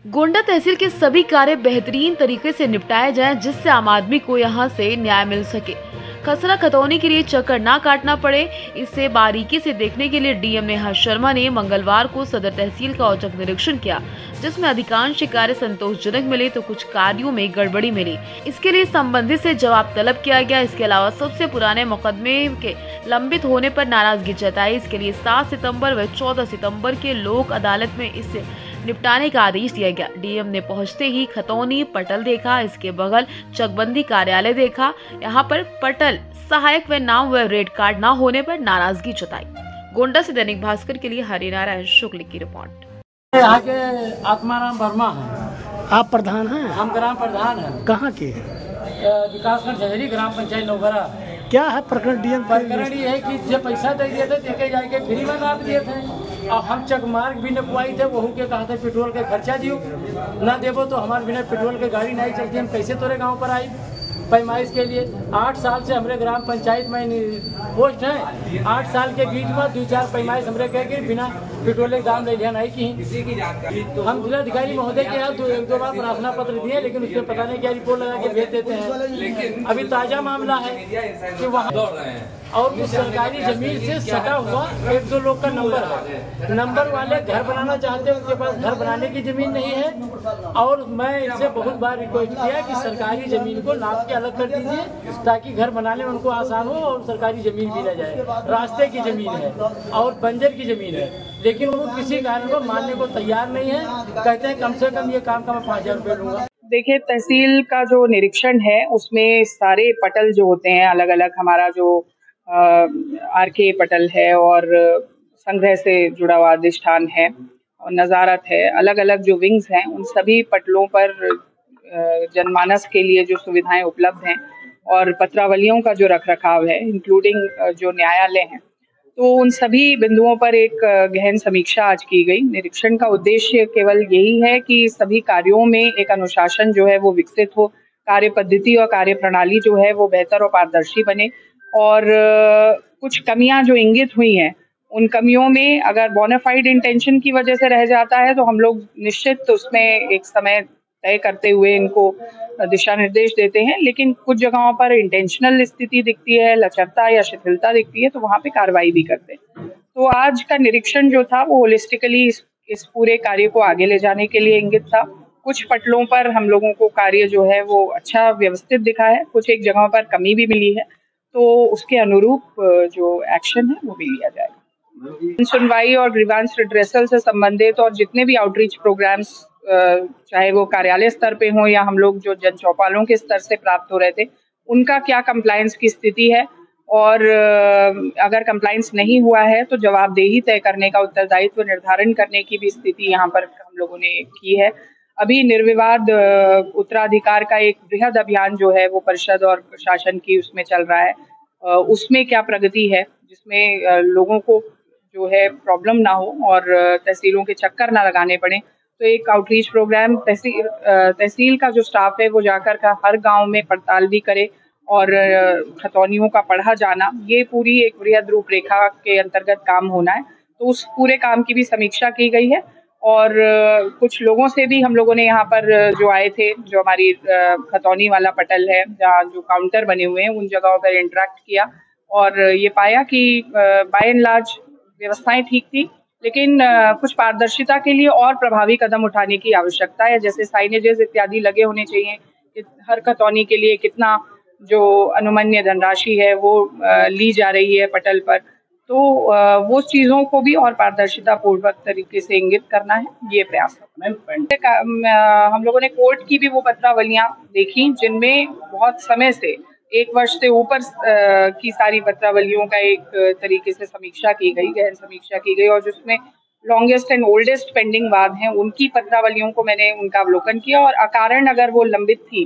गोंडा तहसील के सभी कार्य बेहतरीन तरीके से निपटाए जाएं, जिससे आम आदमी को यहां से न्याय मिल सके। खसरा खतौनी के लिए चक्कर ना काटना पड़े, इसे बारीकी से देखने के लिए डीएम नेहा शर्मा ने मंगलवार को सदर तहसील का औचक निरीक्षण किया, जिसमें अधिकांश कार्य संतोषजनक मिले तो कुछ कार्यों में गड़बड़ी मिली। इसके लिए संबंधित से जवाब तलब किया गया। इसके अलावा सबसे पुराने मुकदमे के लंबित होने पर नाराजगी जताई। इसके लिए 7 सितंबर व 14 सितंबर के लोक अदालत में इसे निपटाने का आदेश दिया गया। डीएम ने पहुंचते ही खतौनी पटल देखा, इसके बगल चकबंदी कार्यालय देखा। यहाँ पर पटल, सहायक व नाम व रेड कार्ड न होने पर नाराजगी जताई। गोंडा से दैनिक भास्कर के लिए हरिनारायण शुक्ल की रिपोर्ट। यहाँ के आत्माराम वर्मा है। आप प्रधान हैं? हम ग्राम प्रधान हैं। कहाँ के? विकासखंड झजरी, ग्राम पंचायत नौगरा। क्या है प्रकरण? डीएम प्रकरण ये है कि जब पैसा दे दिए थे देखे जाके फ्री में नाप दिए थे और हम चक मार्ग भी नपवाई थे, वहू के कहा थे पेट्रोल के खर्चा दियो, ना देवो तो हमारे बिना पेट्रोल के गाड़ी नहीं चलती, हम कैसे तोरे गांव पर आई पैमाइश के लिए। 8 साल से हमारे ग्राम पंचायत में पोस्ट है। 8 साल के बीच में 2-4 पैमाइश हमारे कह के बिना पेट्रोल के दाम ले लिया नहीं की। हम जिलाधिकारी महोदय के यहाँ 1-2 बार प्रार्थना पत्र दिए, लेकिन उसमें पता नहीं क्या रिपोर्ट लगा के भेज देते हैं। अभी ताजा मामला है कि वहाँ और उस सरकारी जमीन से सटा हुआ 1-2 लोग का नंबर है। नंबर वाले घर बनाना चाहते हैं, उनके पास घर बनाने की जमीन नहीं है। और मैं इनसे बहुत बार रिक्वेस्ट किया कि सरकारी जमीन को नाप के अलग कर दीजिए ताकि घर बनाने में उनको आसान हो और सरकारी जमीन भी न जाए। रास्ते की जमीन है और बंजर की जमीन है, लेकिन वो किसी कारण को मानने को तैयार नहीं है। कहते हैं कम से कम ये काम का मैं 5000 रुपये लूंगा। देखिए, तहसील का जो निरीक्षण है उसमें सारे पटल जो होते हैं अलग अलग, हमारा जो आरके पटल है और संग्रह से जुड़ा हुआ अधिष्ठान है और नज़ारत है, अलग अलग जो विंग्स हैं उन सभी पटलों पर जनमानस के लिए जो सुविधाएं उपलब्ध हैं और पत्रावलियों का जो रखरखाव है, इंक्लूडिंग जो न्यायालय हैं, तो उन सभी बिंदुओं पर एक गहन समीक्षा आज की गई। निरीक्षण का उद्देश्य केवल यही है कि सभी कार्यों में एक अनुशासन जो है वो विकसित हो, कार्य पद्धति और कार्य प्रणाली जो है वो बेहतर और पारदर्शी बने। और कुछ कमियां जो इंगित हुई हैं, उन कमियों में अगर बोनाफाइड इंटेंशन की वजह से रह जाता है तो हम लोग निश्चित उसमें एक समय तय करते हुए इनको दिशा निर्देश देते हैं। लेकिन कुछ जगहों पर इंटेंशनल स्थिति दिखती है, लचरता या शिथिलता दिखती है, तो वहाँ पे कार्रवाई भी करते हैं। तो आज का निरीक्षण जो था वो होलिस्टिकली इस पूरे कार्य को आगे ले जाने के लिए इंगित था। कुछ पटलों पर हम लोगों को कार्य जो है वो अच्छा व्यवस्थित दिखा है, कुछ एक जगहों पर कमी भी मिली है, तो उसके अनुरूप जो एक्शन है वो भी लिया जाएगा। सुनवाई और ग्रीवांस रिड्रेसल से संबंधित और जितने भी आउटरीच प्रोग्राम्स, चाहे वो कार्यालय स्तर पे हो या हम लोग जो जन चौपालों के स्तर से प्राप्त हो रहे थे, उनका क्या कंप्लायंस की स्थिति है और अगर कंप्लायंस नहीं हुआ है तो जवाबदेही तय करने का, उत्तरदायित्व निर्धारण करने की भी स्थिति यहाँ पर हम लोगों ने की है। अभी निर्विवाद उत्तराधिकार का एक बृहद अभियान जो है वो परिषद और प्रशासन की उसमें चल रहा है। उसमें क्या प्रगति है, जिसमें लोगों को जो है प्रॉब्लम ना हो और तहसीलों के चक्कर ना लगाने पड़े, तो एक आउटरीच प्रोग्राम तहसील का जो स्टाफ है वो जाकर का हर गांव में पड़ताल भी करे और खतौनियों का पढ़ा जाना, ये पूरी एक बृहद रूपरेखा के अंतर्गत काम होना है। तो उस पूरे काम की भी समीक्षा की गई है और कुछ लोगों से भी हम लोगों ने यहाँ पर जो आए थे, जो हमारी खतौनी वाला पटल है जहाँ जो काउंटर बने हुए हैं, उन जगहों पर इंटरेक्ट किया और ये पाया कि बाय एंड लार्ज व्यवस्थाएं ठीक थी, लेकिन कुछ पारदर्शिता के लिए और प्रभावी कदम उठाने की आवश्यकता है। जैसे साइनेजेस इत्यादि लगे होने चाहिए कि हर खतौनी के लिए कितना जो अनुमन्य धनराशि है वो ली जा रही है पटल पर, तो वो चीज़ों को भी और पारदर्शिता पूर्वक तरीके से इंगित करना है, ये प्रयास है। हम लोगों ने कोर्ट की भी वो पत्रावलियाँ देखी जिनमें बहुत समय से 1 वर्ष से ऊपर की सारी पत्रावलियों का एक तरीके से समीक्षा की गई, गहन समीक्षा की गई, और जिसमें लॉन्गेस्ट एंड ओल्डेस्ट पेंडिंग वाद हैं उनकी पत्रावलियों को मैंने उनका अवलोकन किया और अकारण अगर वो लंबित थी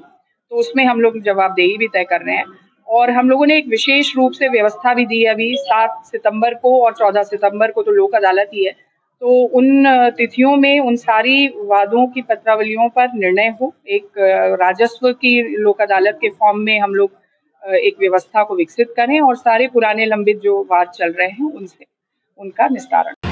तो उसमें हम लोग जवाबदेही भी तय कर रहे हैं। और हम लोगों ने एक विशेष रूप से व्यवस्था भी दी है। अभी 7 सितंबर को और 14 सितंबर को तो लोक अदालत ही है, तो उन तिथियों में उन सारी वादों की पत्रावलियों पर निर्णय हो। एक राजस्व की लोक अदालत के फॉर्म में हम लोग एक व्यवस्था को विकसित करें और सारे पुराने लंबित जो वाद चल रहे हैं उनसे उनका निस्तारण